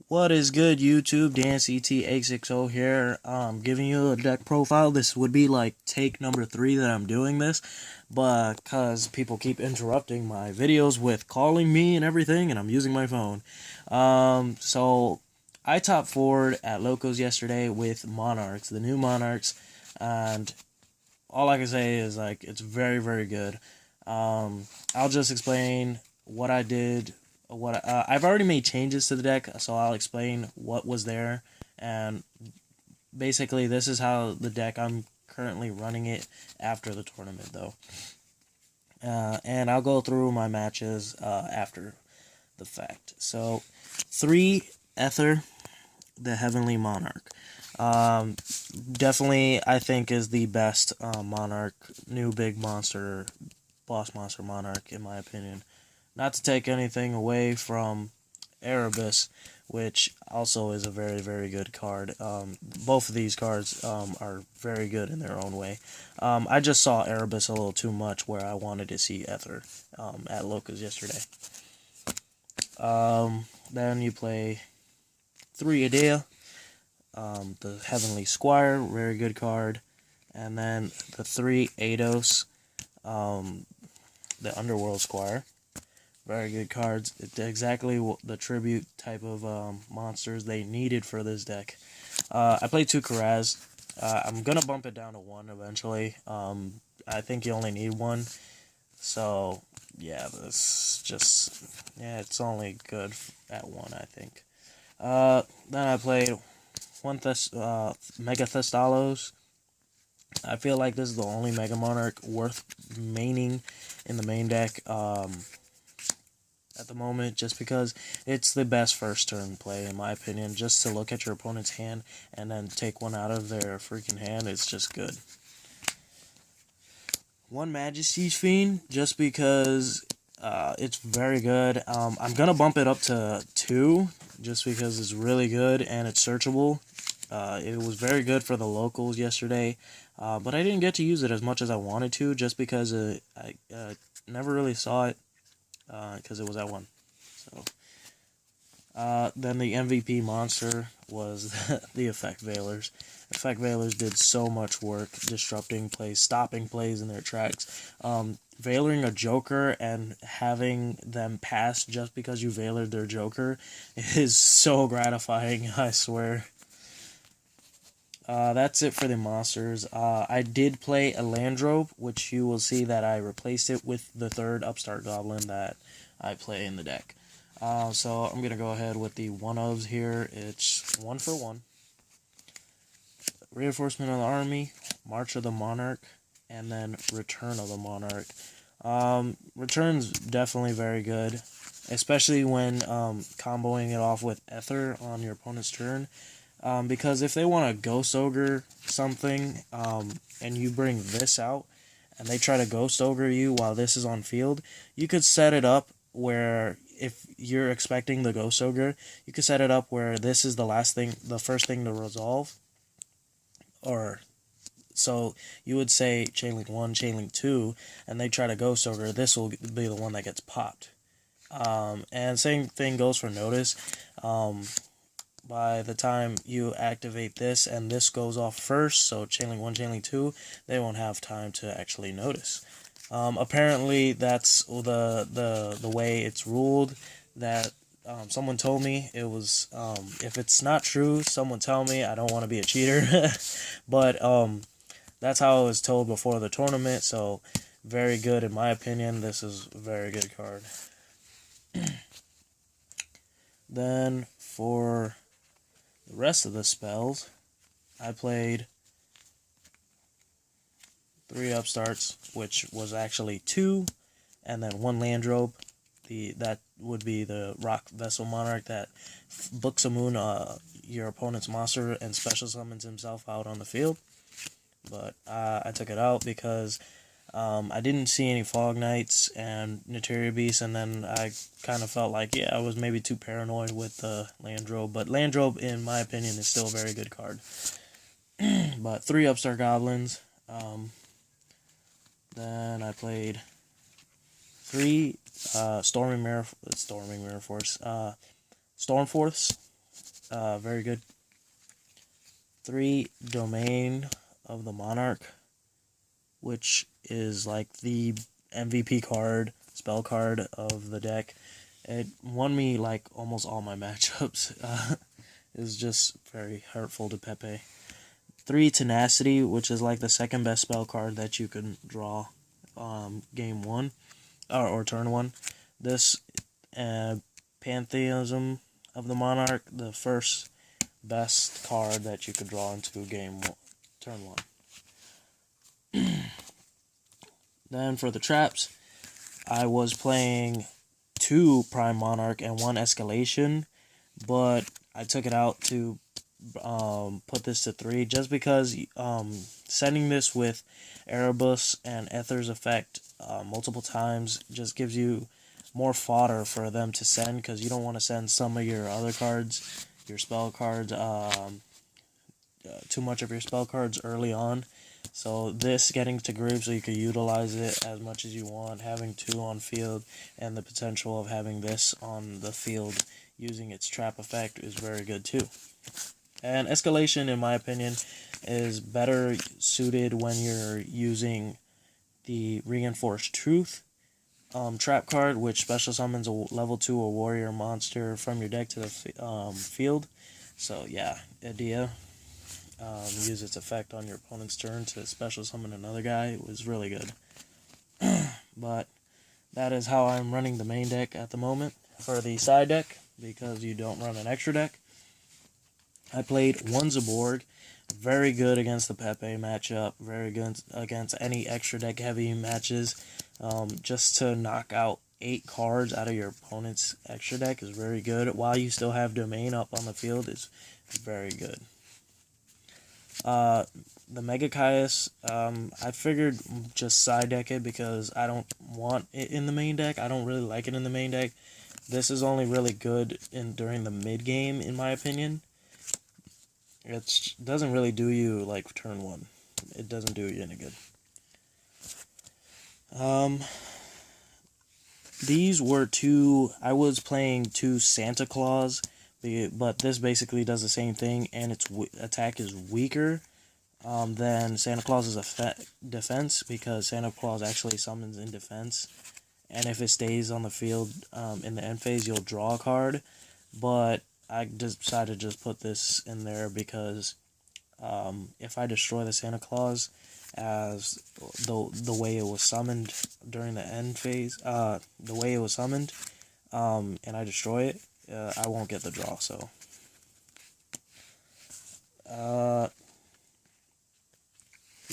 What is good, YouTube? DanCT860 here. Giving you a deck profile. This would be like take number 3 that I'm doing this, but because people keep interrupting my videos with calling me and everything, and I'm using my phone. So I top forward at Locos yesterday with Monarchs, the new Monarchs, and all I can say is like it's very, very good. I'll just explain what I did. I've already made changes to the deck, so I'll explain what was there, and basically this is how the deck I'm currently running it after the tournament, though. And I'll go through my matches after the fact. So, 3 Ether, the Heavenly Monarch. Um, Definitely, I think is the best Monarch, new big monster, boss monster Monarch, in my opinion. Not to take anything away from Erebus, which also is a very, very good card. Both of these cards are very good in their own way. I just saw Erebus a little too much where I wanted to see Ether at Locus yesterday. Then you play 3 Adea, the Heavenly Squire, very good card. And then the 3 Eidos, the Underworld Squire. Very good cards. It's exactly the tribute type of monsters they needed for this deck. I played 2 Karaz. I'm going to bump it down to 1 eventually. I think you only need 1. So, yeah, it's only good at 1, I think. Then I played 1 Mega Thestalos. I feel like this is the only Mega Monarch worth maining in the main deck. At the moment, just because it's the best first turn play, in my opinion. Just to look at your opponent's hand and then take one out of their freaking hand, it's just good. 1 Majesty's Fiend, just because it's very good. I'm going to bump it up to 2, just because it's really good and it's searchable. It was very good for the locals yesterday, but I didn't get to use it as much as I wanted to, just because I never really saw it. Because it was at 1. So, then the MVP monster was the Effect Veilers. Effect Veilers did so much work disrupting plays, stopping plays in their tracks. Veiling a Joker and having them pass just because you Veilered their Joker is so gratifying, I swear. That's it for the monsters. I did play a Landrobe, which you will see that I replaced it with the 3rd Upstart Goblin that I play in the deck. So I'm going to go ahead with the one-ofs here. It's 1 for 1. Reinforcement of the Army, March of the Monarch, and then Return of the Monarch. Return's definitely very good, especially when comboing it off with Ether on your opponent's turn. Because if they want to Ghost Ogre something, and you bring this out, and they try to Ghost Ogre you while this is on field, you could set it up where, if you're expecting the Ghost Ogre, you could set it up where this is the first thing to resolve. Or, so you would say Chainlink 1, Chainlink 2, and they try to Ghost Ogre, this will be the one that gets popped. And same thing goes for Notice. By the time you activate this and this goes off first, so Chainlink 1, Chainlink 2, they won't have time to actually notice. Apparently, that's the way it's ruled. That someone told me it was. If it's not true, someone tell me. I don't want to be a cheater, but that's how it was told before the tournament. So very good in my opinion. This is a very good card. Then for the rest of the spells, I played 3 upstarts, which was actually 2, and then 1 Landrobe. That would be the Rock Vessel Monarch that books a moon your opponent's monster and special summons himself out on the field. But I took it out because I didn't see any Fog Knights and Neteria Beasts, and then I kind of felt like, I was maybe too paranoid with Landrobe. But Landrobe, in my opinion, is still a very good card. But 3 Upstart Goblins. Then I played 3 Storming Mirror Force, Stormforce, very good. 3 Domain of the Monarch, which is like the MVP card, spell card of the deck. It won me like almost all my matchups. It was just very hurtful to Pepe. 3 Tenacity, which is like the second best spell card that you can draw game 1 or turn 1. This Pantheism of the Monarch, the first best card that you could draw into game 1, turn 1. Then for the traps, I was playing 2 Prime Monarch and 1 Escalation, but I took it out to put this to 3 just because sending this with Erebus and Ether's effect multiple times just gives you more fodder for them to send, because you don't want to send some of your other cards, your spell cards, too much of your spell cards early on. So this getting to group so you can utilize it as much as you want, having 2 on field, and the potential of having this on the field using its trap effect is very good too. And Escalation, in my opinion, is better suited when you're using the Reinforced Truth trap card, which special summons a level 2 or warrior monster from your deck to the field. So yeah, idea. Use its effect on your opponent's turn to special summon another guy. It was really good. But that is how I'm running the main deck at the moment. For the side deck, because you don't run an extra deck, I played 1 Zaborg. Very good against the Pepe matchup. Very good against any extra deck heavy matches. Just to knock out 8 cards out of your opponent's extra deck is very good. While you still have Domain up on the field is very good. The Mega Caius, I figured just side deck it because I don't want it in the main deck. I don't really like it in the main deck. This is only really good during the mid game, in my opinion. It doesn't really do you like turn 1. It doesn't do you any good. These were 2. I was playing 2 Santa Claus, but this basically does the same thing, and its attack is weaker than Santa Claus's defense, because Santa Claus actually summons in defense, and if it stays on the field in the end phase, you'll draw a card. But I decided to just put this in there because if I destroy the Santa Claus as the way it was summoned during the end phase, the way it was summoned, and I destroy it, I won't get the draw. So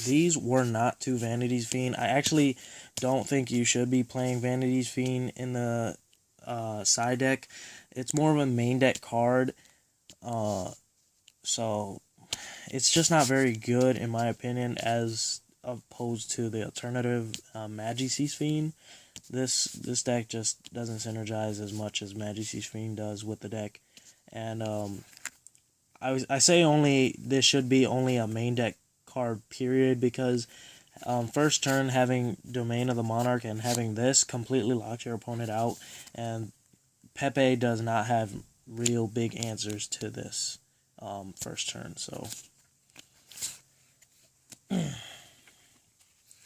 these were not 2 Vanity's Fiend. I actually don't think you should be playing Vanity's Fiend in the side deck. It's more of a main deck card, so it's just not very good in my opinion as opposed to the alternative Majesty's Fiend. This deck just doesn't synergize as much as Majesty's Fiend does with the deck, and I say only this should be only a main deck card period, because first turn having Domain of the Monarch and having this completely locks your opponent out, and Pepe does not have real big answers to this first turn. So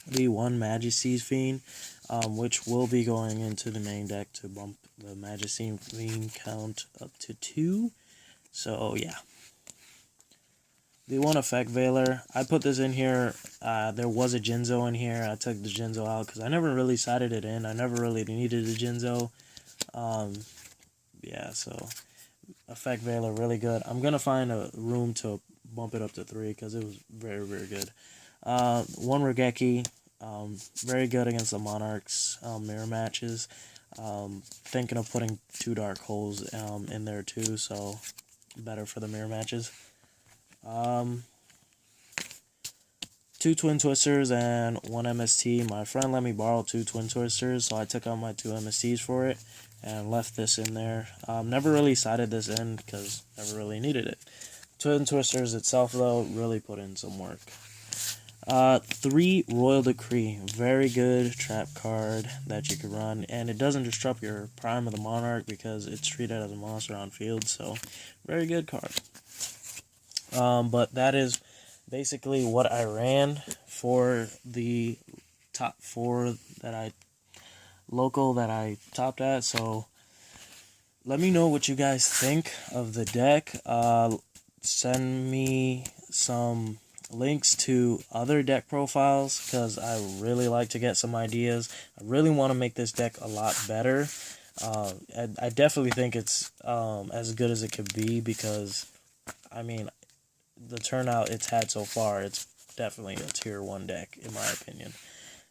the 1 Majesty's Fiend, which will be going into the main deck to bump the Majesty's Fiend count up to 2. So yeah. The 1 Effect Veiler, I put this in here. There was a Jinzo in here. I took the Jinzo out because I never really sided it in. I never really needed a Jinzo. Yeah, so Effect Veiler, really good. I'm going to find a room to bump it up to 3 because it was very, very good. 1 Regeki, very good against the Monarchs mirror matches. Thinking of putting 2 Dark Holes in there too, so better for the mirror matches. 2 Twin Twisters and 1 MST. My friend let me borrow 2 Twin Twisters, so I took out my 2 MSTs for it and left this in there. Never really sided this in because never really needed it. Twin Twisters itself, though, really put in some work. 3 Royal Decree. Very good trap card that you can run, and it doesn't disrupt your prime of the Monarch because it's treated as a monster on field, so very good card. But that is basically what I ran for the top 4 that I topped at. So let me know what you guys think of the deck. Send me some links to other deck profiles because I really like to get some ideas. I really want to make this deck a lot better. I definitely think it's as good as it could be because, I mean, the turnout it's had so far, it's definitely a tier 1 deck in my opinion.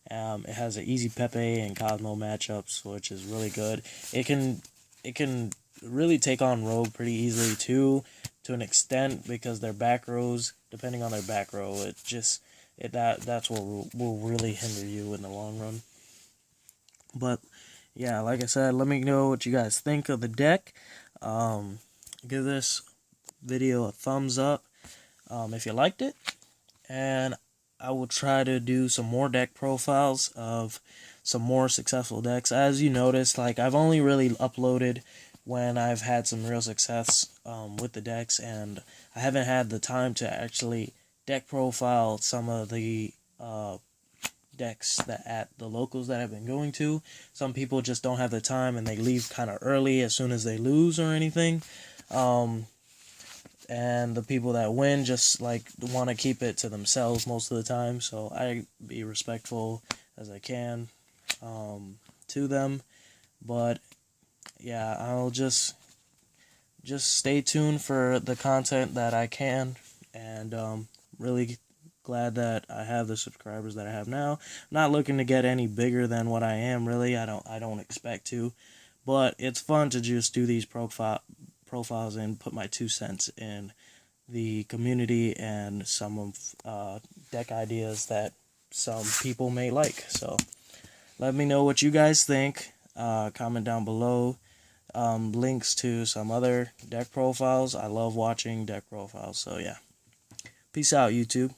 It has an easy Pepe and Cosmo matchups, which is really good. It can really take on Rogue pretty easily too, to an extent, because their back rows, depending on their back row, that's what will really hinder you in the long run. But yeah, like I said, let me know what you guys think of the deck. Give this video a thumbs up if you liked it, and I will try to do some more deck profiles of some more successful decks. As you noticed, like, I've only really uploaded when I've had some real success with the decks, and I haven't had the time to actually deck profile some of the decks that at the locals that I've been going to. Some people just don't have the time and they leave kind of early as soon as they lose or anything. And the people that win just like want to keep it to themselves most of the time, so I be respectful as I can to them. But yeah, I'll just stay tuned for the content that I can, and really glad that I have the subscribers that I have now. I'm not looking to get any bigger than what I am, really. I don't expect to, but it's fun to just do these profiles and put my 2 cents in the community and some of deck ideas that some people may like. So let me know what you guys think. Comment down below links to some other deck profiles. I love watching deck profiles. So yeah, peace out, YouTube.